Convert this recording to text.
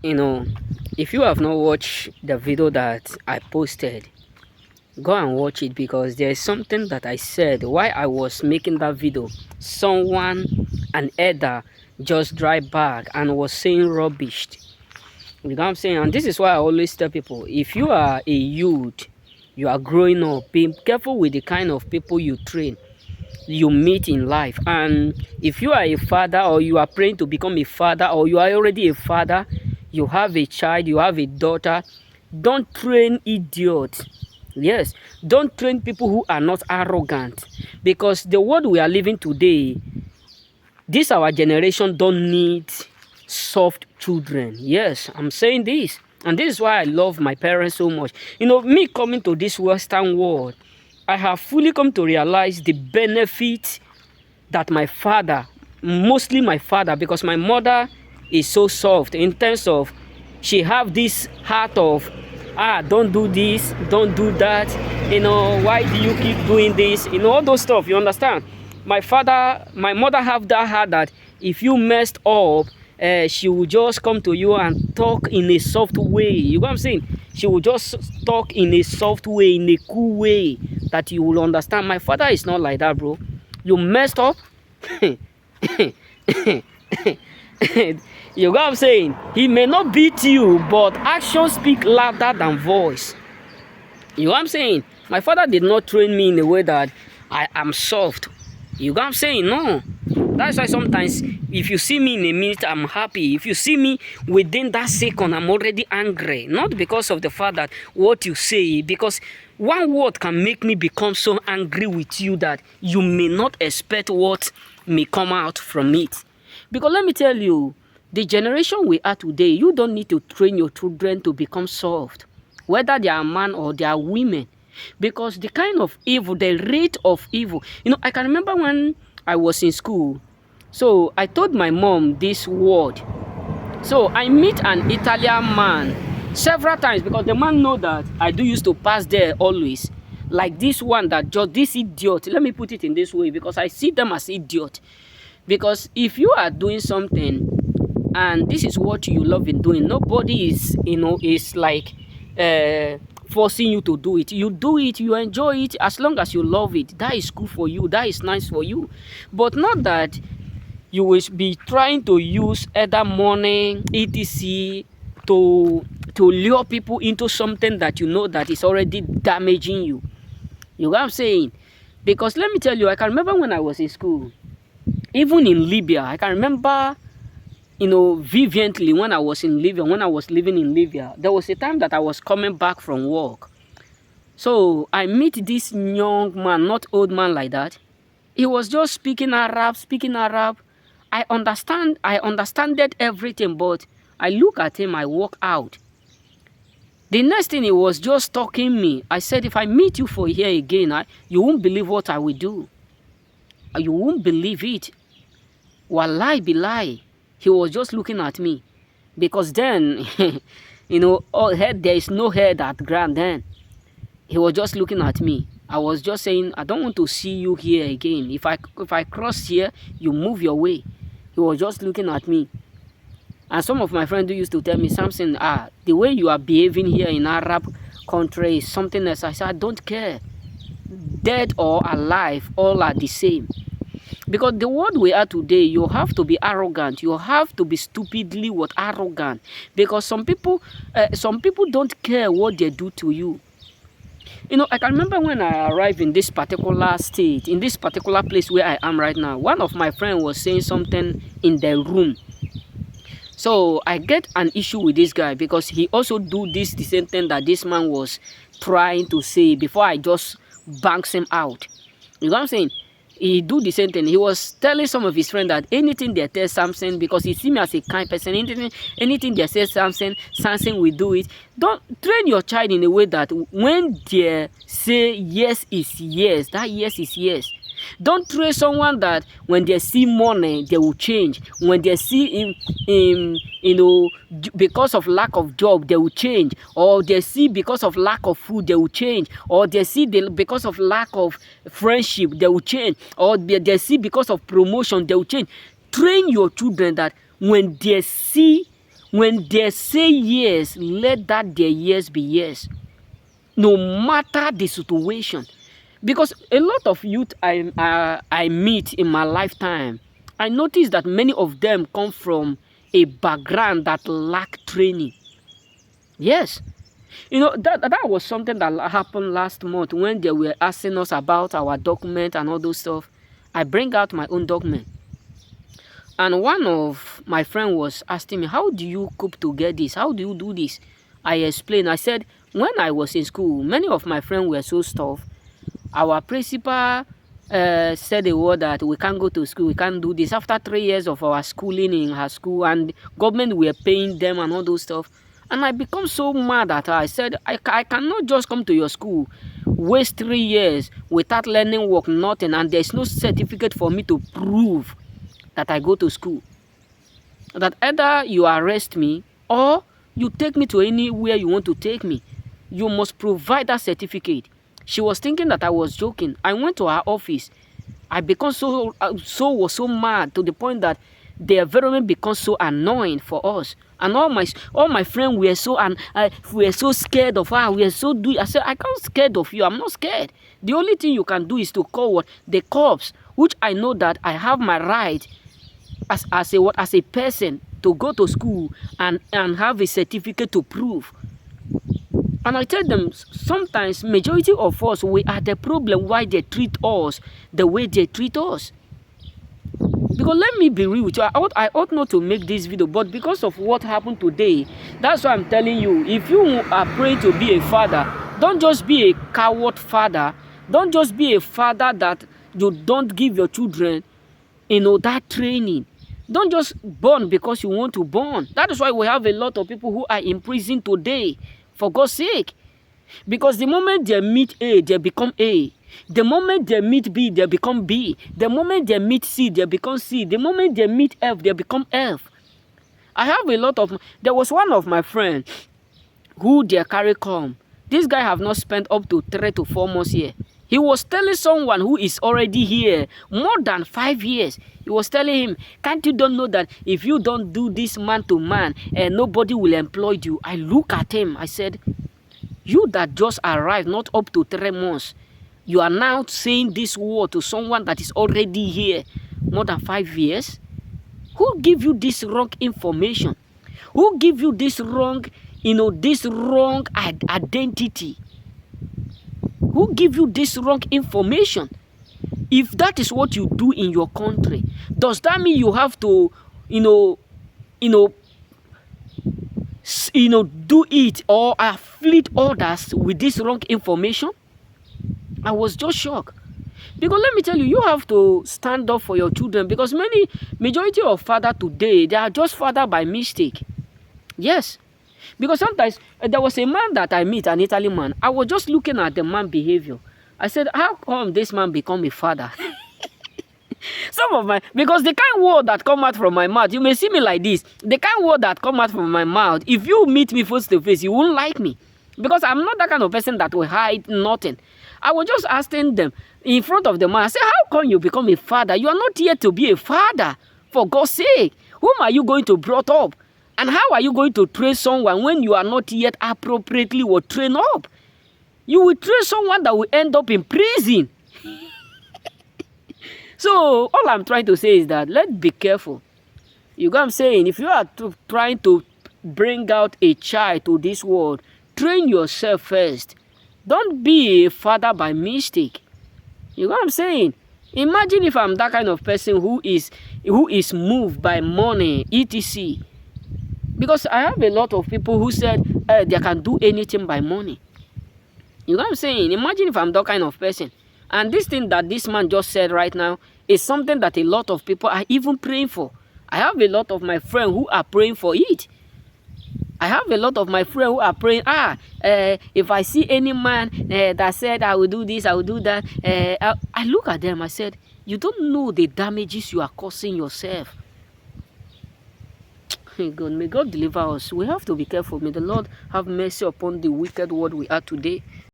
you know, if you have not watched the video that I posted, go and watch it, because there's something that I said while I was making that video. Someone, an elder, just drive back and was saying rubbish. You know what I'm saying? And this is why I always tell people, if you are a youth, you are growing up, be careful with the kind of people you train, you meet in life. And if you are a father, or you are praying to become a father, or you are already a father, you have a child, you have a daughter, don't train idiots. Yes, don't train people who are not arrogant, because the world we are living today, this our generation don't need soft children. Yes, I'm saying this, and this is why I love my parents so much. Me coming to this Western world, I have fully come to realize the benefit that my father, mostly my father, because my mother is so soft in terms of, she have this heart of, don't do this, don't do that, why do you keep doing this, all those stuff, you understand. My mother have that heart that if you messed up, she will just come to you and talk in a soft way. You know what I'm saying? She will just talk in a soft way, in a cool way that you will understand. My father is not like that, bro. You messed up. You know what I'm saying? He may not beat you, but actions speak louder than voice. You know what I'm saying? My father did not train me in a way that I am soft. You know what I'm saying? No. That's why sometimes if you see me in a minute, I'm happy. If you see me within that second, I'm already angry. Not because of the fact that what you say, because one word can make me become so angry with you that you may not expect what may come out from it. Because let me tell you, the generation we are today, you don't need to train your children to become soft, whether they are man or they are women. Because the kind of evil, the rate of evil, I can remember when I was in school. So I told my mom this word. So I meet an Italian man several times, because the man know that I do used to pass there always. Like this one, that just this idiot. Let me put it in this way, because I see them as idiot. Because if you are doing something and this is what you love in doing, nobody is like forcing you to do it. You do it, you enjoy it, as long as you love it. That is good for you, that is nice for you. But not that you will be trying to use either money, etc., to lure people into something that you know that is already damaging you. You know what I'm saying? Because let me tell you, I can remember when I was in school, even in Libya, I can remember, vividly when I was in Libya, when I was living in Libya, there was a time that I was coming back from work. So I meet this young man, not old man like that. He was just speaking Arab. I understood everything, but I look at him, I walk out. The next thing, he was just talking me. I said, if I meet you for here again, you won't believe what I will do. You won't believe it. Wallahi billahi. He was just looking at me. Because then, there is no head at ground then. He was just looking at me. I was just saying, I don't want to see you here again. If I cross here, you move your way. He was just looking at me. And some of my friends used to tell me, Samson, the way you are behaving here in Arab country is something else. I said, I don't care. Dead or alive, all are the same. Because the world we are today, you have to be arrogant. You have to be stupidly arrogant. Because some people don't care what they do to you. I can remember when I arrived in this particular state, in this particular place where I am right now, one of my friends was saying something in the room. So I get an issue with this guy, because he also do the same thing that this man was trying to say before I just banks him out. You know what I'm saying? He do the same thing. He was telling some of his friends that anything they tell Samson, because he see me as a kind person, anything they say Samson will do it. Don't train your child in a way that when they say yes is yes, that yes is yes. Don't train someone that when they see money, they will change. When they see him, because of lack of job, they will change. Or they see because of lack of food, they will change. Or they see because of lack of friendship, they will change. Or they see because of promotion, they will change. Train your children that when they see When they say yes, let that their yes be yes, no matter the situation. Because a lot of youth I meet in my lifetime, I notice that many of them come from a background that lack training. Yes. You know, that was something that happened last month when they were asking us about our document and all those stuff. I bring out my own document. And one of my friend was asking me, how do you cope to get this? How do you do this? I explained. I said, when I was in school, many of my friends were so tough. Our principal said a word that we can't go to school, we can't do this. After 3 years of our schooling in her school, and government were paying them and all those stuff. And I become so mad at her. I said, I cannot just come to your school, waste 3 years without learning work, nothing, and there's no certificate for me to prove that I go to school. That either you arrest me or you take me to anywhere you want to take me. You must provide that certificate. She was thinking that I was joking. I went to her office. I become was so mad to the point that the environment becomes so annoying for us. And all my friends were so scared of her. We are so I said, I can't scared of you. I'm not scared. The only thing you can do is to call what? The cops, which I know that I have my right as a person to go to school and have a certificate to prove. And I tell them, sometimes majority of us, we are the problem why they treat us the way they treat us. Because let me be real with you, I ought not to make this video, but because of what happened today, that's why I'm telling you, if you are praying to be a father, don't just be a coward father. Don't just be a father that you don't give your children, that training. Don't just born because you want to born. That is why we have a lot of people who are in prison today, for God's sake. Because the moment they meet A, they become A. The moment they meet B, they become B. The moment they meet C, they become C. The moment they meet F, they become F. I have a lot of... There was one of my friends who they carry come. This guy have not spent up to 3 to 4 months here. He was telling someone who is already here more than 5 years. He was telling him, can't you don't know that if you don't do this man to man, nobody will employ you? I look at him. I said, you that just arrived, not up to 3 months, you are now saying this word to someone that is already here more than 5 years? Who give you this wrong information? Who give you this wrong, identity? Who give you this wrong information? If that is what you do in your country, does that mean you have to, do it or afflict others with this wrong information? I was just shocked. Because let me tell you, you have to stand up for your children, because majority of father today, they are just father by mistake. Yes. Because sometimes there was a man that I meet, an Italian man. I was just looking at the man behavior. I said, how come this man become a father? Because the kind word that come out from my mouth, you may see me like this. The kind word that come out from my mouth, if you meet me face to face, you won't like me. Because I'm not that kind of person that will hide nothing. I was just asking them in front of the man. I said, how come you become a father? You are not here to be a father. For God's sake, whom are you going to brought up? And how are you going to train someone when you are not yet appropriately trained up? You will train someone that will end up in prison. So all I'm trying to say is that let's be careful. You know what I'm saying? If you are trying to bring out a child to this world, train yourself first. Don't be a father by mistake. You know what I'm saying? Imagine if I'm that kind of person who is moved by money, etc. Because I have a lot of people who said they can do anything by money. You know what I'm saying? Imagine if I'm that kind of person. And this thing that this man just said right now is something that a lot of people are even praying for. I have a lot of my friends who are praying for it. I have a lot of my friends who are praying, if I see any man that said I will do this, I will do that, I look at them, I said, you don't know the damages you are causing yourself. God, may God deliver us. We have to be careful. May the Lord have mercy upon the wicked world we are today.